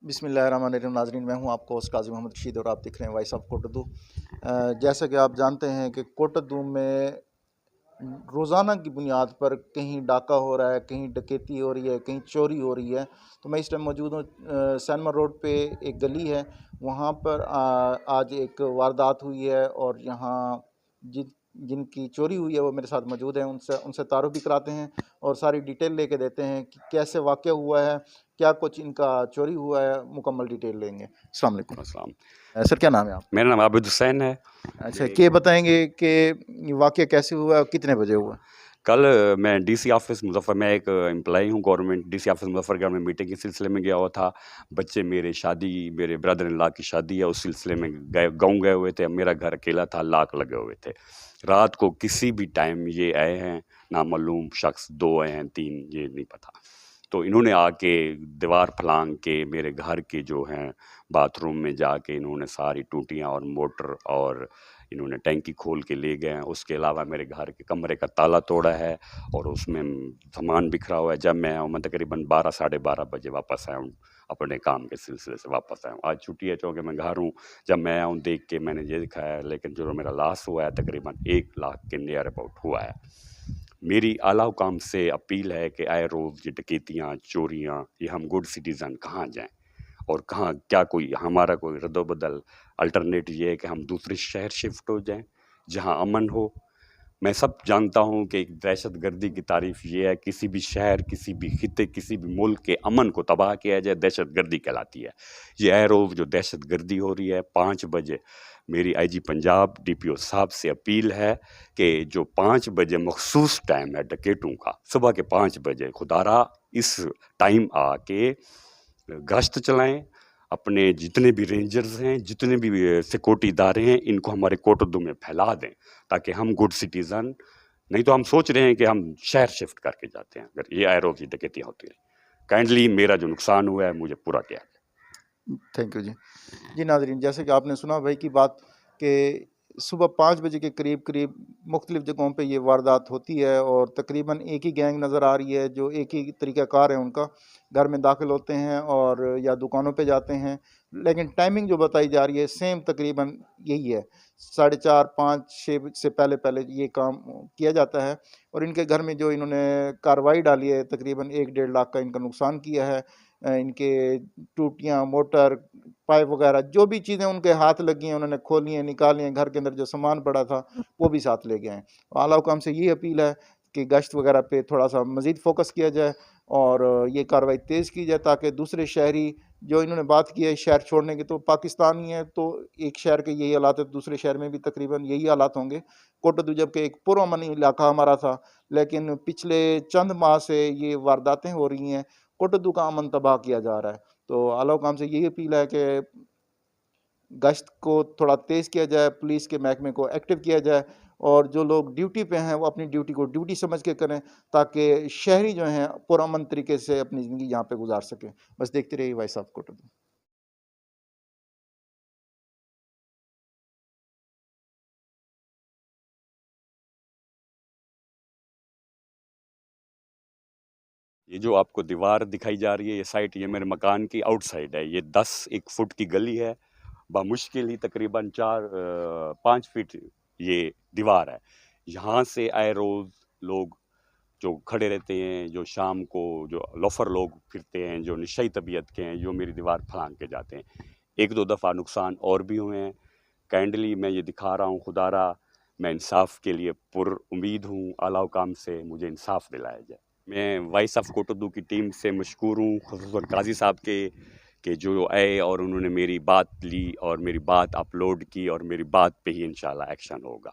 बिस्मिल्लाहिर्रहमानिर्रहीम। नाज़रीन, मैं हूं आपको होस्ट काज़ी मोहम्मद रशीद और आप देख रहे हैं वॉइस ऑफ कोटद्दू। जैसा कि आप जानते हैं कि कोटद्दू में रोज़ाना की बुनियाद पर कहीं डाका हो रहा है, कहीं डकैती हो रही है, कहीं चोरी हो रही है। तो मैं इस टाइम मौजूद हूँ सैनमा रोड पे, एक गली है वहाँ पर। आज एक वारदात हुई है और यहाँ जिनकी चोरी हुई है वो मेरे साथ मौजूद हैं। उनसे तारुफ भी कराते हैं और सारी डिटेल लेके देते हैं कि कैसे वाक़या हुआ है, क्या कुछ इनका चोरी हुआ है, मुकम्मल डिटेल लेंगे। अस्सलाम वालेकुम। अस्सलाम। सर, क्या नाम है आप? मेरा नाम आबिद हुसैन है। अच्छा, ये बताएंगे कि वाक़या कैसे हुआ और कितने बजे हुआ? कल मैं डीसी ऑफिस मुजफ्फर में एक एम्प्लॉई हूँ गवर्नमेंट डीसी ऑफिस मुजफ्फरगढ़ में मीटिंग के सिलसिले में गया हुआ था। बच्चे मेरे ब्रदर इन लॉ की शादी है, उस सिलसिले में गाँव गए हुए थे। मेरा घर अकेला था, लाक लगे हुए थे। रात को किसी भी टाइम ये आए हैं, नामालूम शख्स, 2 आए हैं 3 ये नहीं पता। तो इन्होंने आके दीवार फलांग के मेरे घर के जो हैं बाथरूम में जाके इन्होंने सारी टूटियाँ और मोटर और इन्होंने टैंकी खोल के ले गए हैं। उसके अलावा मेरे घर के कमरे का ताला तोड़ा है और उसमें सामान बिखरा हुआ है। जब मैं आऊँ, मैं तकरीबन 12 साढ़े 12 बजे वापस आया हूँ, अपने काम के सिलसिले से वापस आया हूँ। आज छुट्टी है चूँकि मैं घर हूँ। जब मैं आऊँ देख के मैंने ये देखा है, लेकिन जो मेरा लॉस हुआ है तकरीबन 1 लाख के नियर अबाउट हुआ है। मेरी आला हुकाम से अपील है कि आए रोज़ ये डकैतियाँ, चोरियाँ, ये हम गुड सिटीज़न कहाँ जाएँ और कहाँ क्या कोई हमारा कोई रद्दोबदल अल्टरनेट ये है कि हम दूसरे शहर शिफ्ट हो जाएं जहां अमन हो। मैं सब जानता हूं कि एक दहशत गर्दी की तारीफ ये है, किसी भी शहर, किसी भी खिते, किसी भी मुल्क के अमन को तबाह किया जाए, दहशत गर्दी कहलाती है। ये है रोज़ जो दहशत गर्दी हो रही है 5 बजे, मेरी आईजी पंजाब डीपीओ साहब से अपील है कि जो 5 बजे मखसूस टाइम है डकैतों का, सुबह के 5 बजे, खुदारा इस टाइम आके गश्त चलाएं। अपने जितने भी रेंजर्स हैं, जितने भी सिक्योरिटी इदारे हैं, इनको हमारे कोटद्दू में फैला दें ताकि हम गुड सिटीज़न, नहीं तो हम सोच रहे हैं कि हम शहर शिफ्ट करके जाते हैं अगर ये आयरोज़ी डकैतियाँ होती रही। काइंडली मेरा जो नुकसान हुआ है मुझे पूरा किया। थैंक यू जी। नाज़रीन, जैसे कि आपने सुना भाई की बात कि सुबह 5 बजे के करीब मुख्तलिफ़ जगहों पे ये वारदात होती है और तकरीबन एक ही गैंग नज़र आ रही है जो एक ही तरीक़ाकार है उनका। घर में दाखिल होते हैं और या दुकानों पे जाते हैं, लेकिन टाइमिंग जो बताई जा रही है सेम तकरीबन यही है। 4:30, 5, 6 से पहले ये काम किया जाता है और इनके घर में जो इन्होंने कार्रवाई डाली है, तकरीबन 1-1.5 लाख का इनका नुकसान किया है। इनके टूटियाँ, मोटर, पाइप वगैरह जो भी चीज़ें उनके हाथ लगी हैं उन्होंने खोली हैं, निकाली हैं। घर के अंदर जो सामान पड़ा था वो भी साथ ले गए हैं। आला हुकाम से ये अपील है कि गश्त वगैरह पे थोड़ा सा मज़ीद फोकस किया जाए और ये कार्रवाई तेज़ की जाए ताकि दूसरे शहरी जो इन्होंने बात की है शहर छोड़ने की, तो पाकिस्तानी है तो एक शहर के यही हालात है, दूसरे शहर में भी तकरीबन यही हालात होंगे। कोटद्दू जबकि एक पुरअमन इलाका हमारा था, लेकिन पिछले चंद माह से ये वारदातें हो रही हैं, कोटद्दू का अमन तबाह किया जा रहा है। तो आला हुकाम से यही अपील है कि गश्त को थोड़ा तेज़ किया जाए, पुलिस के महकमे को एक्टिव किया जाए और जो लोग ड्यूटी पे हैं वो अपनी ड्यूटी को ड्यूटी समझ के करें ताकि शहरी जो हैं पुरअमन तरीके से अपनी ज़िंदगी यहाँ पे गुजार सकें। बस देखते रहिए वॉइस ऑफ कोटद्दू। ये जो आपको दीवार दिखाई जा रही है, ये साइड, ये मेरे मकान की आउटसाइड है। ये 10-1 फुट की गली है, बामुश्किल ही तकरीबन 4-5 फीट ये दीवार है। यहाँ से आए रोज़ लोग जो खड़े रहते हैं, जो शाम को जो लोफर लोग फिरते हैं, जो नशई तबीयत के हैं, जो मेरी दीवार फलांग के जाते हैं। 1-2 दफ़ा नुकसान और भी हुए हैं। काइंडली मैं ये दिखा रहा हूँ, खुदारा मैं इंसाफ के लिए पुरुम्मीद हूँ, आला हुकाम से मुझे इंसाफ दिलाया जाए। मैं वॉइस ऑफ कोटद्दू की टीम से मशकूर हूँ, ख़ुसूसन काजी साहब के जो आए और उन्होंने मेरी बात ली और मेरी बात अपलोड की और मेरी बात पे ही इंशाल्लाह एक्शन होगा।